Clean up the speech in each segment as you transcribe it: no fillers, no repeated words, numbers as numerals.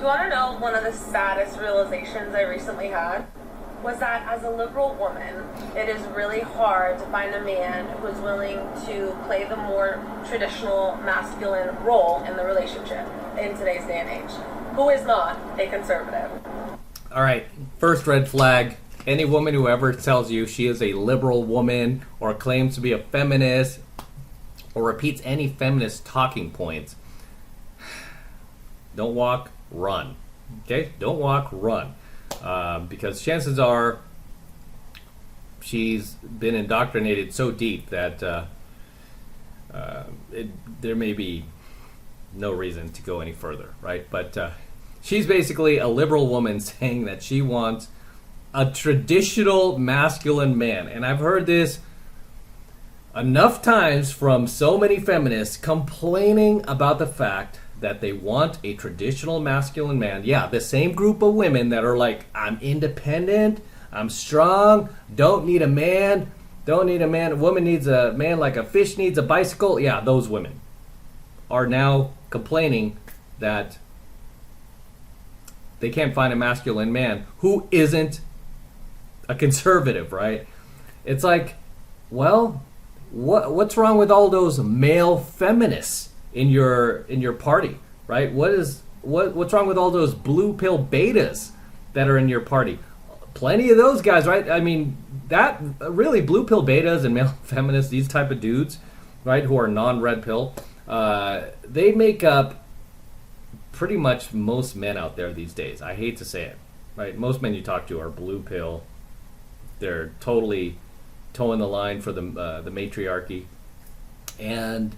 you want to know one of the saddest realizations I recently had? Was that as a liberal woman, it is really hard to find a man who's willing to play the more traditional masculine role in the relationship in today's day and age, who is not a conservative. All right, first red flag. Any woman who ever tells you she is a liberal woman or claims to be a feminist or repeats any feminist talking points, don't walk, run. Okay? Don't walk, run. Because chances are she's been indoctrinated so deep that there may be no reason to go any further, right? But she's basically a liberal woman saying that she wants a traditional masculine man. And I've heard this enough times from so many feminists complaining about the fact that they want a traditional masculine man. Yeah, the same group of women that are like, I'm independent, I'm strong, don't need a man, A woman needs a man like a fish needs a bicycle. Yeah, those women are now complaining that they can't find a masculine man who isn't a conservative, right? It's like, well, what's wrong with all those male feminists in your party, right? What's wrong with all those blue pill betas that are in your party? Plenty of those guys, right? I mean, that really blue pill betas and male feminists, these type of dudes, right, who are non-red pill, they make up pretty much most men out there these days. I hate to say it, right? Most men you talk to are blue pill. They're totally towing the line for the matriarchy, and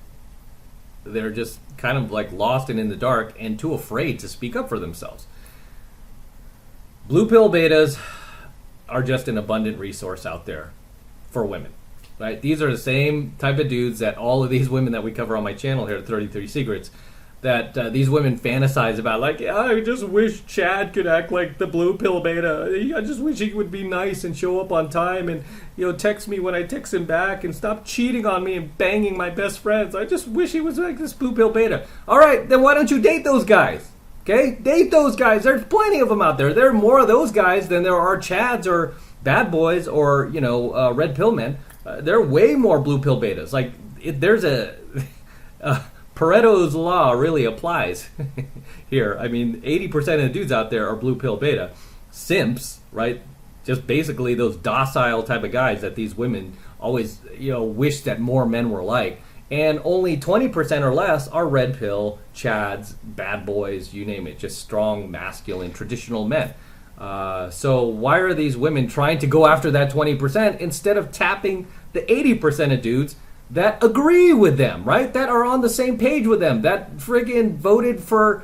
they're just kind of like lost and in the dark and too afraid to speak up for themselves. Blue pill betas are just an abundant resource out there for women, right? These are the same type of dudes that all of these women that we cover on my channel here at 33 Secrets, that these women fantasize about, like, yeah, I just wish Chad could act like the blue pill beta. I just wish he would be nice and show up on time and, text me when I text him back and stop cheating on me and banging my best friends. I just wish he was like this blue pill beta. All right, then why don't you date those guys? Okay, date those guys. There's plenty of them out there. There are more of those guys than there are Chads or bad boys or, red pill men. There are way more blue pill betas. Like, there's a Pareto's law really applies here. I mean, 80% of the dudes out there are blue pill beta. Simps, right? Just basically those docile type of guys that these women always, wish that more men were like. And only 20% or less are red pill, chads, bad boys, you name it. Just strong, masculine, traditional men. So why are these women trying to go after that 20% instead of tapping the 80% of dudes that agree with them, right? That are on the same page with them, that friggin' voted for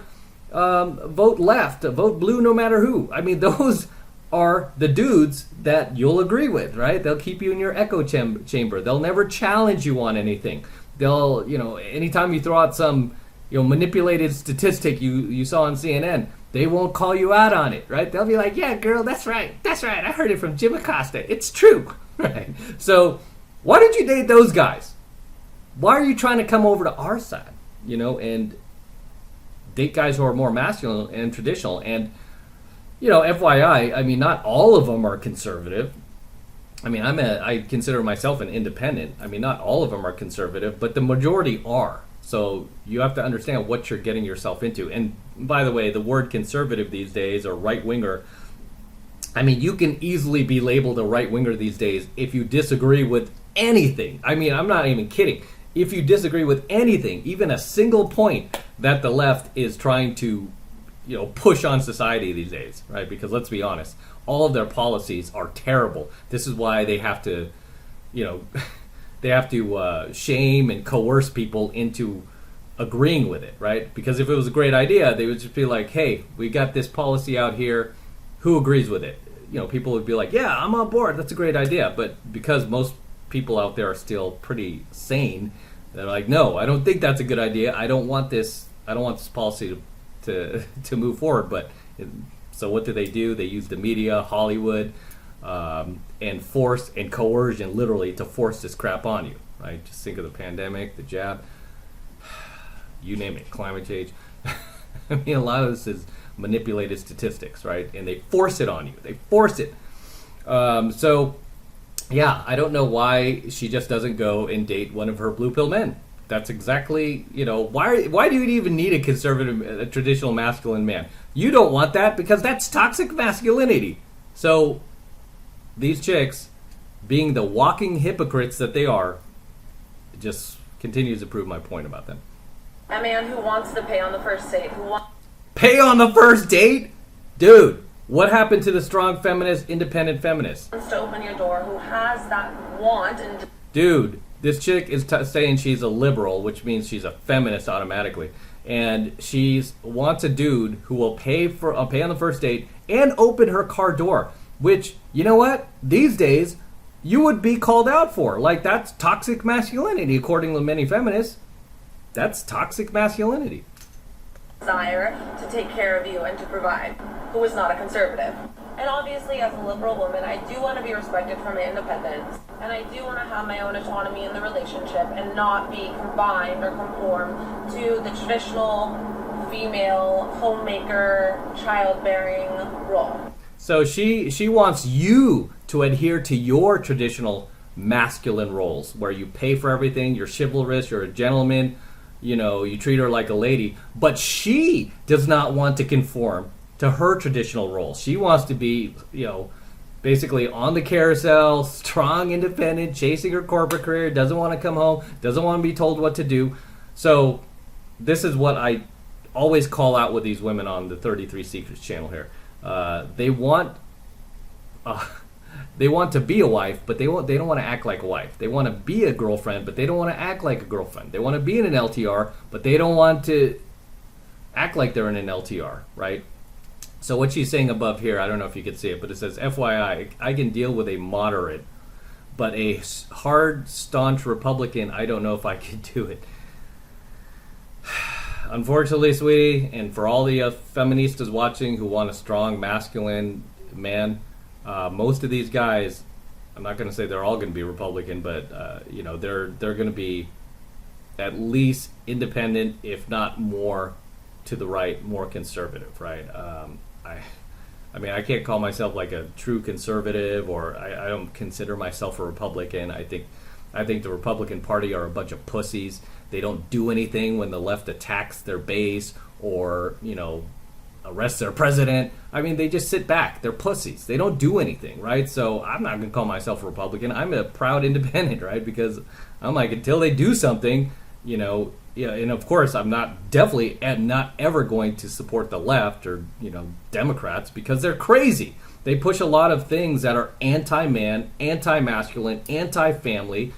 vote left, vote blue no matter who. I mean, those are the dudes that you'll agree with, right? They'll keep you in your echo chamber. They'll never challenge you on anything. They'll, anytime you throw out some, manipulated statistic you saw on CNN, they won't call you out on it, right? They'll be like, yeah, girl, that's right. I heard it from Jim Acosta. It's true, right? So why don't you date those guys? Why are you trying to come over to our side, and date guys who are more masculine and traditional? And, FYI, I mean, not all of them are conservative. I mean, I consider myself an independent. I mean, not all of them are conservative, but the majority are. So you have to understand what you're getting yourself into. And by the way, the word conservative these days, or right-winger, I mean, you can easily be labeled a right-winger these days if you disagree with anything. I mean, I'm not even kidding. If you disagree with anything, even a single point that the left is trying to, push on society these days, right? Because let's be honest, all of their policies are terrible. This is why they have to, shame and coerce people into agreeing with it, right? Because if it was a great idea, they would just be like, hey, we got this policy out here. Who agrees with it? People would be like, yeah, I'm on board. That's a great idea. But because most people out there are still pretty sane, they're like, no, I don't think that's a good idea. I don't want this policy to move forward. But so what do? They use the media, Hollywood, and force and coercion literally to force this crap on you, right? Just think of the pandemic, the jab, you name it, climate change. I mean, a lot of this is manipulated statistics, right? And they force it on you. They force it. So, yeah, I don't know why she just doesn't go and date one of her blue pill men. That's exactly, why do you even need a traditional masculine man? You don't want that because that's toxic masculinity. So these chicks, being the walking hypocrites that they are, just continues to prove my point about them. A man who wants to pay on the first date, Pay on the first date? Dude, what happened to the strong feminist, independent feminist? wants to open your door, who has that want and Dude, this chick is saying she's a liberal, which means she's a feminist automatically. And she wants a dude who will pay on the first date and open her car door. Which, you know what? These days, you would be called out for. Like, that's toxic masculinity, according to many feminists. That's toxic masculinity. desire to take care of you and to provide, who is not a conservative. And obviously, as a liberal woman, I do want to be respected for my independence, and I do want to have my own autonomy in the relationship and not be confined or conform to the traditional female homemaker, childbearing role. So she wants you to adhere to your traditional masculine roles, where you pay for everything, you're chivalrous, you're a gentleman, you treat her like a lady. But she does not want to conform to her traditional roles. She wants to be, basically on the carousel, strong, independent, chasing her corporate career, doesn't want to come home, doesn't want to be told what to do. So this is what I always call out with these women on the 33 Secrets channel here. They want to be a wife, but they don't want to act like a wife. They want to be a girlfriend, but they don't want to act like a girlfriend. They want to be in an LTR, but they don't want to act like they're in an LTR, right? So what she's saying above here, I don't know if you can see it, but it says, FYI, I can deal with a moderate, but a hard, staunch Republican, I don't know if I can do it. Unfortunately, sweetie, and for all the feministas watching who want a strong, masculine man, most of these guys, I'm not going to say they're all going to be Republican, but they're going to be at least independent, if not more to the right, more conservative, right? I can't call myself like a true conservative, or I don't consider myself a Republican. I think the Republican Party are a bunch of pussies. They don't do anything when the left attacks their base or, arrests their president. They just sit back. They're pussies. They don't do anything, right? So I'm not going to call myself a Republican. I'm a proud independent, right? Because I'm like, until they do something, and of course I'm not ever going to support the left or, Democrats, because they're crazy. They push a lot of things that are anti-man, anti-masculine, anti-family.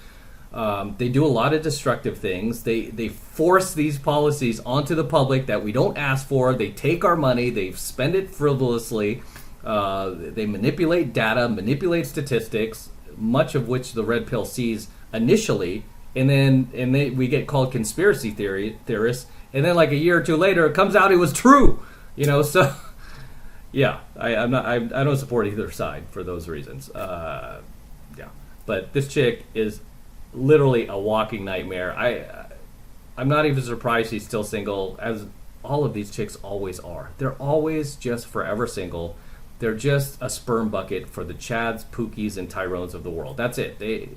They do a lot of destructive things. They force these policies onto the public that we don't ask for. They take our money. They spend it frivolously. They manipulate data, manipulate statistics, much of which the red pill sees initially, and then we get called conspiracy theorists. And then like a year or two later, it comes out it was true. So yeah, I don't support either side for those reasons. But this chick is literally a walking nightmare. I'm not even surprised she's still single, as all of these chicks always are. They're always just forever single. They're just a sperm bucket for the Chads, Pookies, and Tyrones of the world. That's it. They,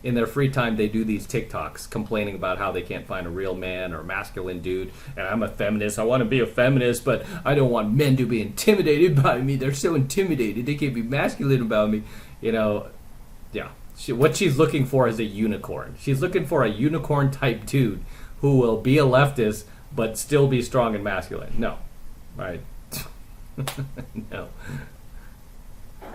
in their free time, they do these TikToks complaining about how they can't find a real man or masculine dude. And I'm a feminist. I want to be a feminist, but I don't want men to be intimidated by me. They're so intimidated. They can't be masculine about me. Yeah. What she's looking for is a unicorn. She's looking for a unicorn type dude who will be a leftist but still be strong and masculine. No. Right? No.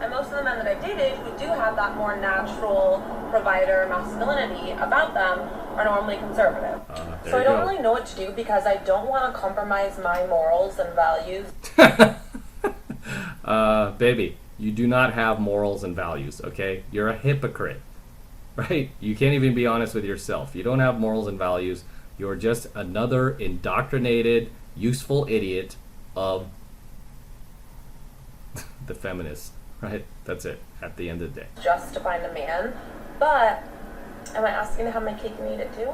And most of the men that I've dated who do have that more natural provider masculinity about them are normally conservative. So I don't really know what to do, because I don't want to compromise my morals and values. Baby, you do not have morals and values, okay? You're a hypocrite, right? You can't even be honest with yourself. You don't have morals and values. You're just another indoctrinated, useful idiot of the feminists, right? That's it, at the end of the day. Just to find a man, but am I asking to have my cake and eat it too?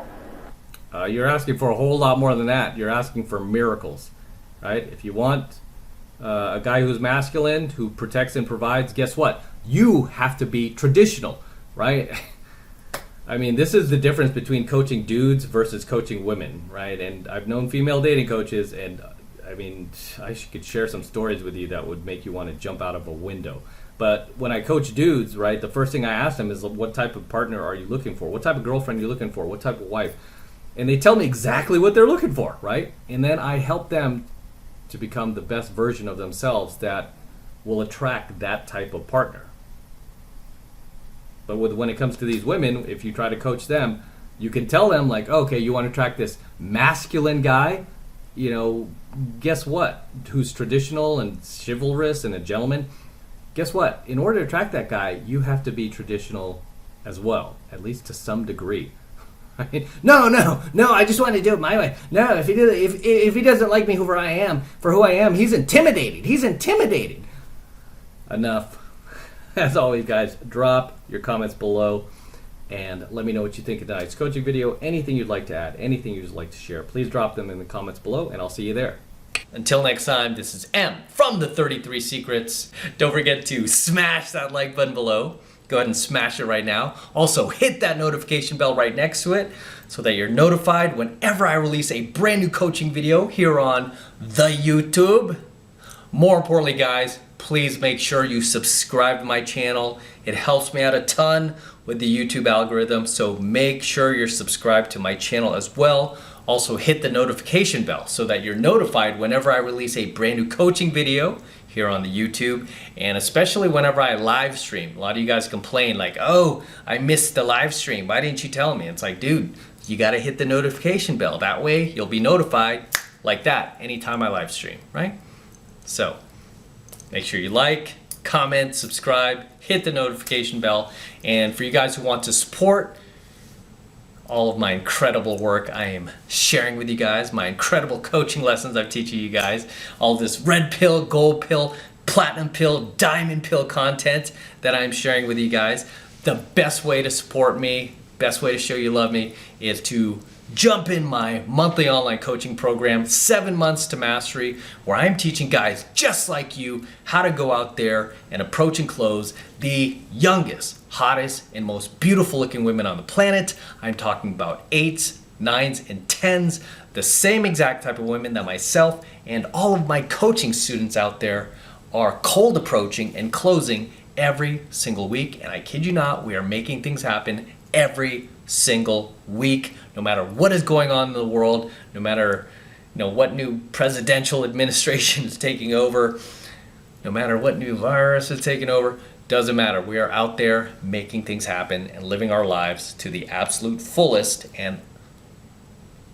You're asking for a whole lot more than that. You're asking for miracles. right? If you want a guy who's masculine, who protects and provides, guess what? You have to be traditional, right? I mean, this is the difference between coaching dudes versus coaching women, right? And I've known female dating coaches, and I mean, could share some stories with you that would make you want to jump out of a window. But when I coach dudes, right, the first thing I ask them is, what type of partner are you looking for? What type of girlfriend are you looking for? What type of wife? And they tell me exactly what they're looking for, right? And then I help them to become the best version of themselves that will attract that type of partner. But when it comes to these women, if you try to coach them, you can tell them, like, okay, you want to attract this masculine guy, you know, guess what? Who's traditional and chivalrous and a gentleman. Guess what? In order to attract that guy, you have to be traditional as well, at least to some degree. No, I just want to do it my way. No, if he doesn't like me for who I am, he's intimidating. Enough. As always, guys, drop your comments below and let me know what you think of tonight's coaching video. Anything you'd like to add, anything you'd like to share, please drop them in the comments below, and I'll see you there. Until next time, this is M from the 33 Secrets. Don't forget to smash that like button below. Go ahead and smash it right now. Also, hit that notification bell right next to it so that you're notified whenever I release a brand new coaching video here on the YouTube. More importantly, guys, please make sure you subscribe to my channel. It helps me out a ton with the YouTube algorithm, so make sure you're subscribed to my channel as well. Also, hit the notification bell so that you're notified whenever I release a brand new coaching video here on the YouTube, and especially whenever I live stream. A lot of you guys complain like, oh, I missed the live stream. Why didn't you tell me? It's like, dude, you gotta hit the notification bell. That way you'll be notified like that anytime I live stream, right? So make sure you like, comment, subscribe, hit the notification bell. And for you guys who want to support all of my incredible work I am sharing with you guys, my incredible coaching lessons I'm teaching you guys, all this red pill, gold pill, platinum pill, diamond pill content that I'm sharing with you guys, the best way to support me, best way to show you love me is to jump in my monthly online coaching program, 7 months to mastery, where I'm teaching guys just like you how to go out there and approach and close the youngest, hottest, and most beautiful looking women on the planet. I'm talking about 8s, 9s, and 10s, the same exact type of women that myself and all of my coaching students out there are cold approaching and closing every single week. And I kid you not, we are making things happen every single week, no matter what is going on in the world, no matter what new presidential administration is taking over, no matter what new virus is taking over, doesn't matter. We are out there making things happen and living our lives to the absolute fullest and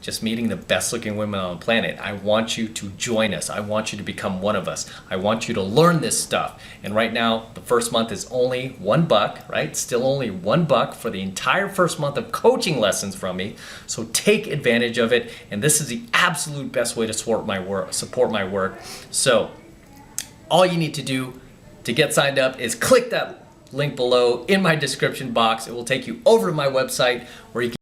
just meeting the best looking women on the planet. I want you to join us. I want you to become one of us. I want you to learn this stuff. And right now, the first month is only $1, right? Still only $1 for the entire first month of coaching lessons from me. So take advantage of it. And this is the absolute best way to support my work. So all you need to do to get signed up is click that link below in my description box. It will take you over to my website where you can